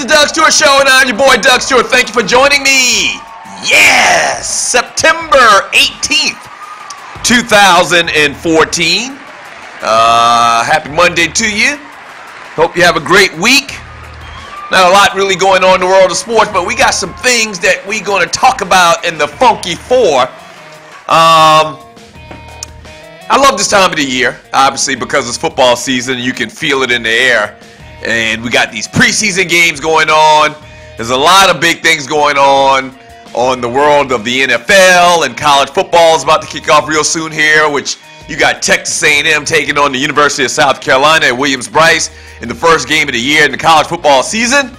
Doug Stewart Show, and I'm your boy Doug Stewart. Thank you for joining me. Yes, September 18th, 2014. Happy Monday to you. Hope you have a great week. Not a lot really going on in the world of sports, but we got some things that we're going to talk about in the Funky Four. I love this time of the year, obviously, because it's football season. You can feel it in the air. And we got these preseason games going on. There's a lot of big things going on the world of the NFL, and college football is about to kick off real soon here, which you got Texas A&M taking on the University of South Carolina at Williams-Brice in the first game of the year in the college football season.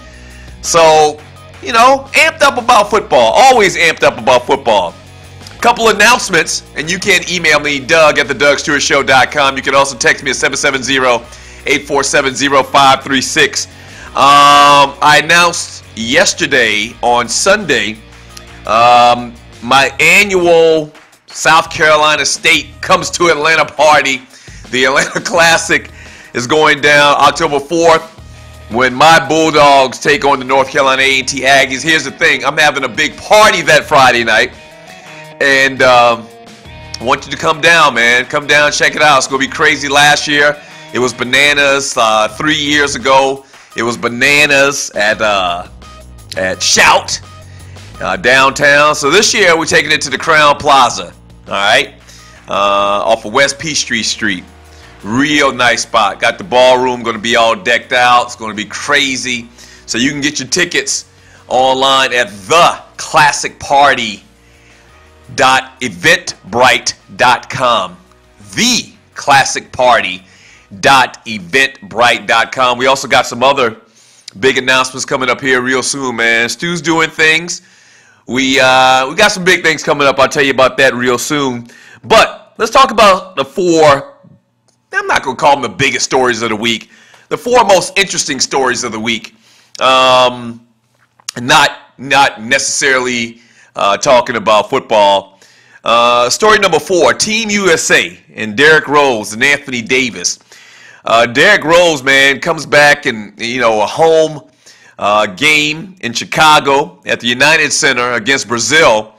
So, you know, amped up about football. Always amped up about football. Couple announcements, and you can email me, Doug@thedougstewartshow.com. You can also text me at 770-847-0536. I announced yesterday on Sunday my annual South Carolina State Comes to Atlanta party. The Atlanta Classic is going down October 4th when my Bulldogs take on the North Carolina A&T Aggies. Here's the thing. I'm having a big party that Friday night. And I want you to come down, man. Come down, check it out. It's going to be crazy. Last year, it was bananas. 3 years ago, it was bananas at Shout downtown. So this year, we're taking it to the Crown Plaza, all right, off of West Peachtree Street. Real nice spot. Got the ballroom going to be all decked out. It's going to be crazy. So you can get your tickets online at theclassicparty.eventbrite.com. theclassicparty.eventbrite.com. We also got some other big announcements coming up here real soon, man. Stu's doing things. We got some big things coming up. I'll tell you about that real soon. But let's talk about the four, I'm not going to call them the biggest stories of the week, the four most interesting stories of the week. Not necessarily talking about football. Story number 4, Team USA and Derrick Rose and Anthony Davis. Derrick Rose, man, comes back in, a home game in Chicago at the United Center against Brazil.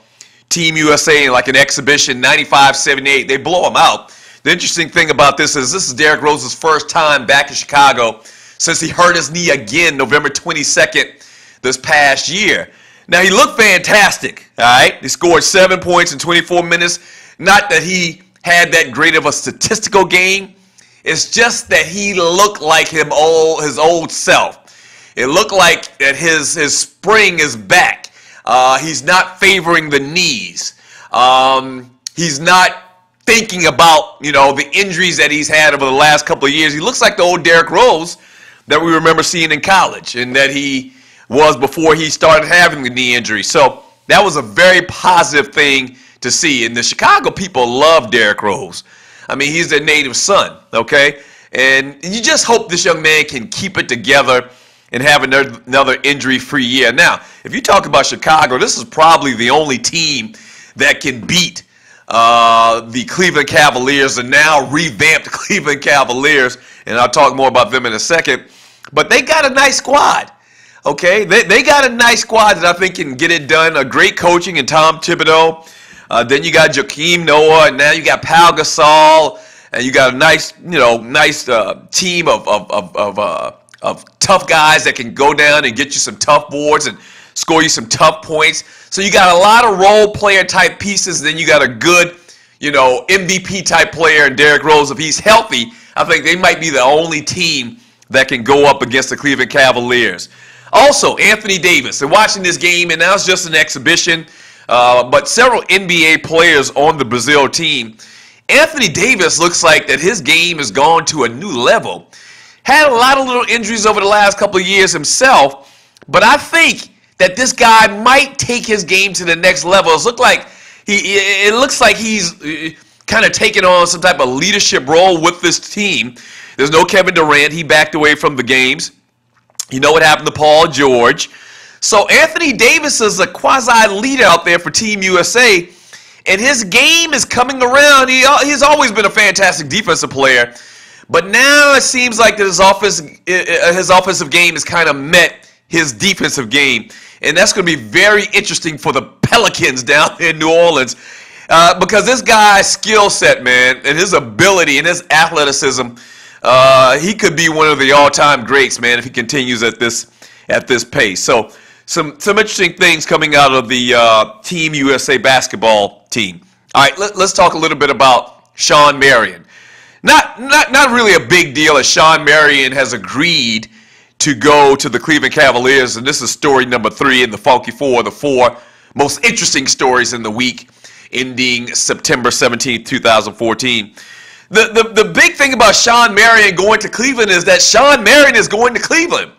Team USA in like an exhibition, 95-78. They blow him out. The interesting thing about this is Derrick Rose's first time back in Chicago since he hurt his knee again November 22nd this past year. Now, he looked fantastic, all right? He scored 7 points in 24 minutes. Not that he had that great of a statistical game. It's just that he looked like his old self. It looked like that his spring is back. He's not favoring the knees. He's not thinking about, the injuries that he's had over the last couple of years. He looks like the old Derrick Rose that we remember seeing in college and that he was before he started having the knee injury. So that was a very positive thing to see. And the Chicago people love Derrick Rose. I mean, he's their native son, okay? And you just hope this young man can keep it together and have another injury-free year. Now, if you talk about Chicago, this is probably the only team that can beat the Cleveland Cavaliers, the now revamped Cleveland Cavaliers, and I'll talk more about them in a second. But they got a nice squad. Okay, they got a nice squad that I think can get it done. A great coaching in Tom Thibodeau. Then you got Joakim Noah, and now you got Pau Gasol, and you got a nice, team of tough guys that can go down and get you some tough boards and score you some tough points. So you got a lot of role player type pieces. Then you got a good, MVP type player in Derrick Rose. If he's healthy, I think they might be the only team that can go up against the Cleveland Cavaliers. Also, Anthony Davis, and watching this game, and now it's just an exhibition, but several NBA players on the Brazil team. Anthony Davis looks like that his game has gone to a new level. Had a lot of little injuries over the last couple of years himself, but I think that this guy might take his game to the next level. It looks like he's kind of taking on some type of leadership role with this team. There's no Kevin Durant. He backed away from the games. You know what happened to Paul George. So Anthony Davis is a quasi-leader out there for Team USA, and his game is coming around. He's always been a fantastic defensive player, but now it seems like that his offensive game is kind of met his defensive game. And that's going to be very interesting for the Pelicans down in New Orleans because this guy's skill set, man, and his ability and his athleticism, he could be one of the all-time greats, man, if he continues at this pace. So some interesting things coming out of the Team USA basketball team. All right, let's talk a little bit about Shawn Marion. Not really a big deal as Shawn Marion has agreed to go to the Cleveland Cavaliers, and this is story number 3 in the Funky Four, the 4 most interesting stories in the week ending September 17th, 2014. The big thing about Shawn Marion going to Cleveland is that Shawn Marion is going to Cleveland.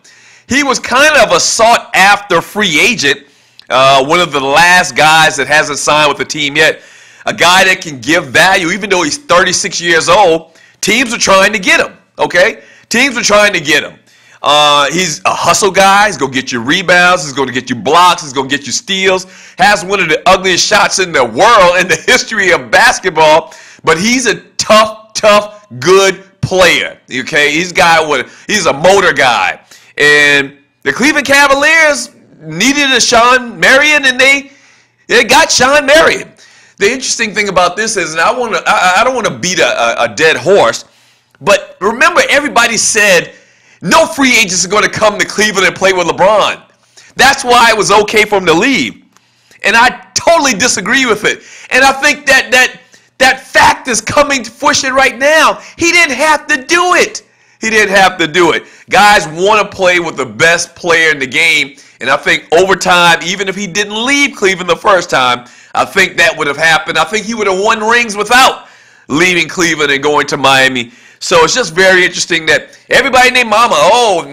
He was kind of a sought-after free agent, one of the last guys that hasn't signed with the team yet, a guy that can give value, even though he's 36 years old. Teams are trying to get him, okay? Teams are trying to get him. He's a hustle guy. He's going to get you rebounds. He's going to get you blocks. He's going to get you steals. Has one of the ugliest shots in the world in the history of basketball. But he's a tough, good player. Okay, he's a motor guy. And the Cleveland Cavaliers needed a Shawn Marion, and they got Shawn Marion. The interesting thing about this is, and I don't want to beat a dead horse, but remember everybody said no free agents are going to come to Cleveland and play with LeBron. That's why it was okay for him to leave. And I totally disagree with it. And I think that fact is coming to fruition right now. He didn't have to do it. He didn't have to do it. Guys want to play with the best player in the game. And I think over time, even if he didn't leave Cleveland the first time, I think that would have happened. I think he would have won rings without leaving Cleveland and going to Miami. So it's just very interesting that everybody named Mama,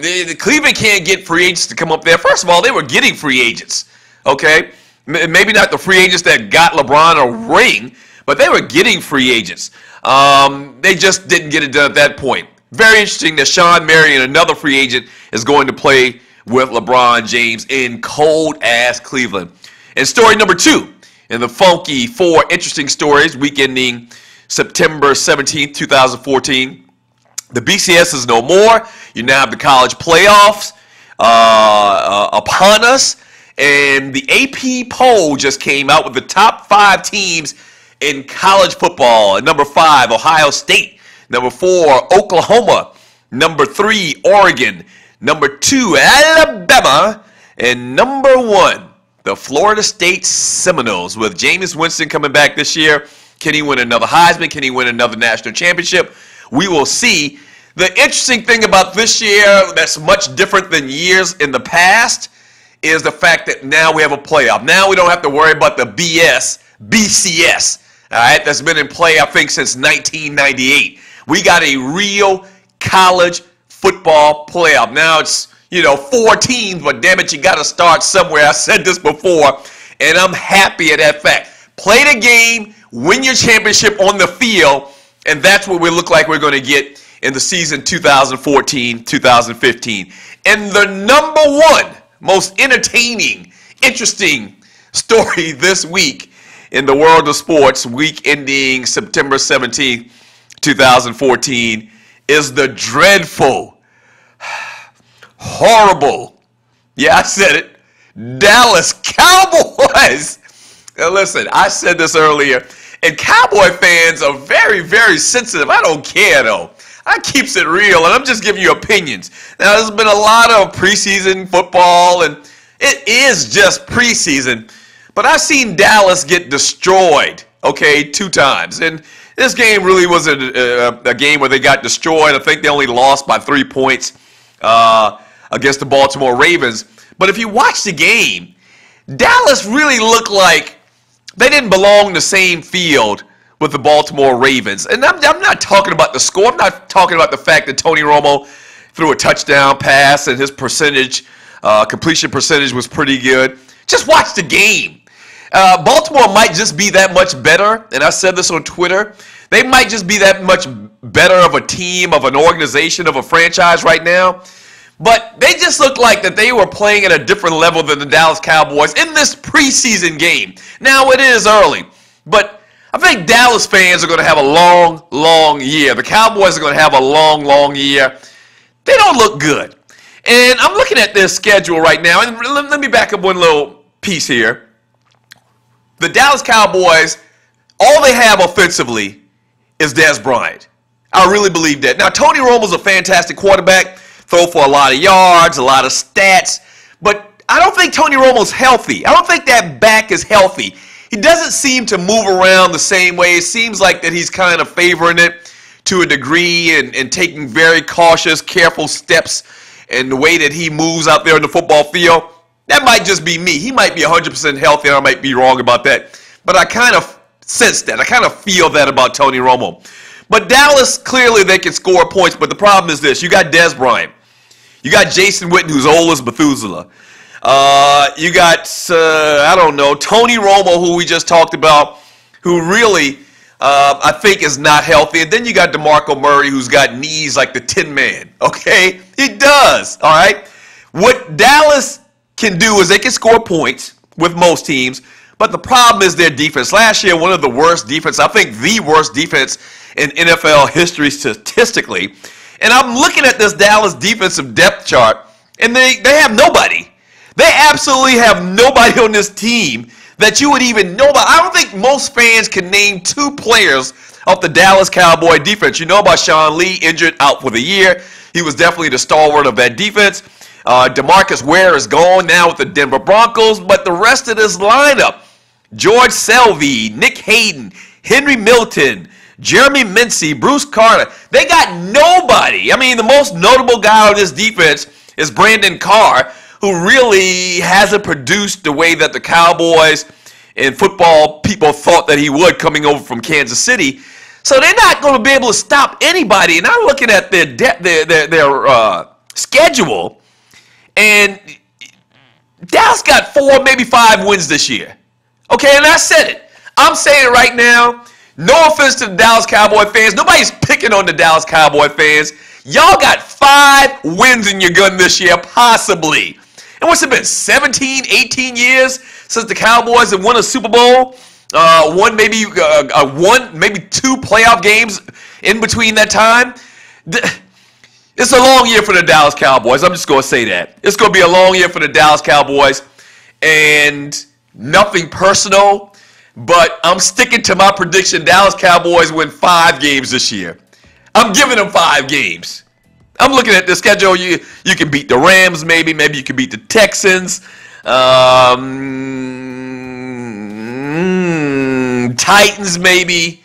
the Cleveland can't get free agents to come up there. First of all, they were getting free agents, okay? Maybe not the free agents that got LeBron a ring, but they were getting free agents. They just didn't get it done at that point. Very interesting that Shawn Marion, another free agent, is going to play with LeBron James in cold-ass Cleveland. And story number 2 in the Funky 4 interesting stories, week ending September 17th, 2014. The BCS is no more. You now have the college playoffs upon us. And the AP poll just came out with the top 5 teams in college football. At number 5, Ohio State. Number 4, Oklahoma. Number 3, Oregon. Number 2, Alabama. And number 1, the Florida State Seminoles. With Jameis Winston coming back this year, can he win another Heisman? Can he win another national championship? We will see. The interesting thing about this year that's much different than years in the past is the fact that now we have a playoff. Now we don't have to worry about the BCS, all right, that's been in play, I think, since 1998. We got a real college football playoff. Now it's, 4 teams, but damn it, you got to start somewhere. I said this before, and I'm happy at that fact. Play the game, win your championship on the field, and that's what we look like we're going to get in the season 2014-2015. And the number 1 most entertaining, interesting story this week in the world of sports, week ending September 17th, 2014, is the dreadful, horrible, yeah, I said it, Dallas Cowboys. Now listen, I said this earlier, and Cowboy fans are very, very sensitive. I don't care, though. I keeps it real, and I'm just giving you opinions. Now, there's been a lot of preseason football, and it is just preseason. But I've seen Dallas get destroyed, 2 times. And this game really wasn't a game where they got destroyed. I think they only lost by 3 points against the Baltimore Ravens. But if you watch the game, Dallas really looked like they didn't belong in the same field with the Baltimore Ravens. And I'm not talking about the score. I'm not talking about the fact that Tony Romo threw a touchdown pass and his completion percentage was pretty good. Just watch the game. Baltimore might just be that much better, and I said this on Twitter. They might just be that much better of a team, of an organization, of a franchise right now. But they just looked like that they were playing at a different level than the Dallas Cowboys in this preseason game. Now, it is early, but I think Dallas fans are going to have a long, long year. The Cowboys are going to have a long, long year. They don't look good. And I'm looking at their schedule right now, and let me back up one little piece here. The Dallas Cowboys, all they have offensively is Dez Bryant. I really believe that. Now, Tony Romo's a fantastic quarterback, throw for a lot of yards, a lot of stats, but I don't think Tony Romo's healthy. I don't think that back is healthy. He doesn't seem to move around the same way. It seems like that he's kind of favoring it to a degree and taking very cautious, careful steps in the way that he moves out there in the football field. That might just be me. He might be 100% healthy, and I might be wrong about that. But I kind of sense that. I kind of feel that about Tony Romo. But Dallas, clearly they can score points, but the problem is this. You got Dez Bryant. You got Jason Witten, who's old as Methuselah. You got, I don't know, Tony Romo, who we just talked about, who really, I think, is not healthy. And then you got DeMarco Murray, who's got knees like the Tin Man, okay? He does, all right? What Dallas can do is they can score points with most teams, but the problem is their defense. Last year, one of the worst defense, I think the worst defense in NFL history statistically. And I'm looking at this Dallas defensive depth chart, and they have nobody. They absolutely have nobody on this team that you would even know about. I don't think most fans can name two players off the Dallas Cowboy defense. You know about Sean Lee, injured, out for the year. He was definitely the stalwart of that defense. DeMarcus Ware is gone now with the Denver Broncos, but the rest of this lineup, George Selvey, Nick Hayden, Henry Milton, Jeremy Mincy, Bruce Carter, they got nobody. I mean, the most notable guy on this defense is Brandon Carr, who really hasn't produced the way that the Cowboys and football people thought that he would coming over from Kansas City. So they're not going to be able to stop anybody. And I'm looking at their schedule, and Dallas got 4, maybe 5 wins this year. Okay, and I said it. I'm saying it right now. No offense to the Dallas Cowboy fans. Nobody's picking on the Dallas Cowboy fans. Y'all got 5 wins in your gun this year, possibly. And what's it been, 17, 18 years since the Cowboys have won a Super Bowl? Won maybe 2 playoff games in between that time? It's a long year for the Dallas Cowboys. I'm just going to say that. It's going to be a long year for the Dallas Cowboys. And nothing personal, but I'm sticking to my prediction. Dallas Cowboys win 5 games this year. I'm giving them 5 games. I'm looking at the schedule. You can beat the Rams, maybe you can beat the Texans, Titans, maybe.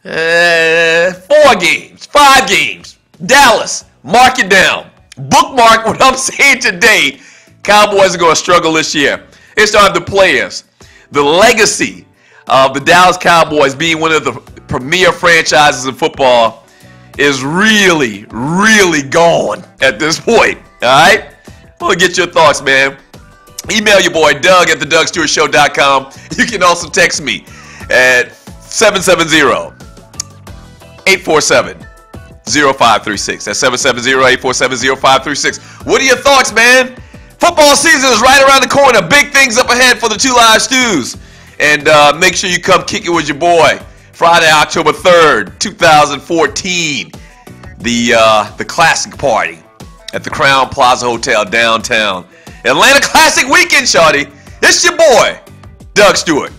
4 games, 5 games. Dallas, mark it down. Bookmark what I'm saying today. Cowboys are going to struggle this year. It's not the players. The legacy of the Dallas Cowboys being one of the premier franchises in football is really, really gone at this point. All right? I want to get your thoughts, man. Email your boy, Doug, at thedougstewartshow.com. You can also text me at 770-847-0536. That's 770-847-0536. What are your thoughts, man? Football season is right around the corner. Big things up ahead for the Two Live Stews. And make sure you come kick it with your boy. Friday, October 3rd, 2014. The Classic Party at the Crown Plaza Hotel downtown. Atlanta Classic Weekend, shawty. It's your boy, Doug Stewart.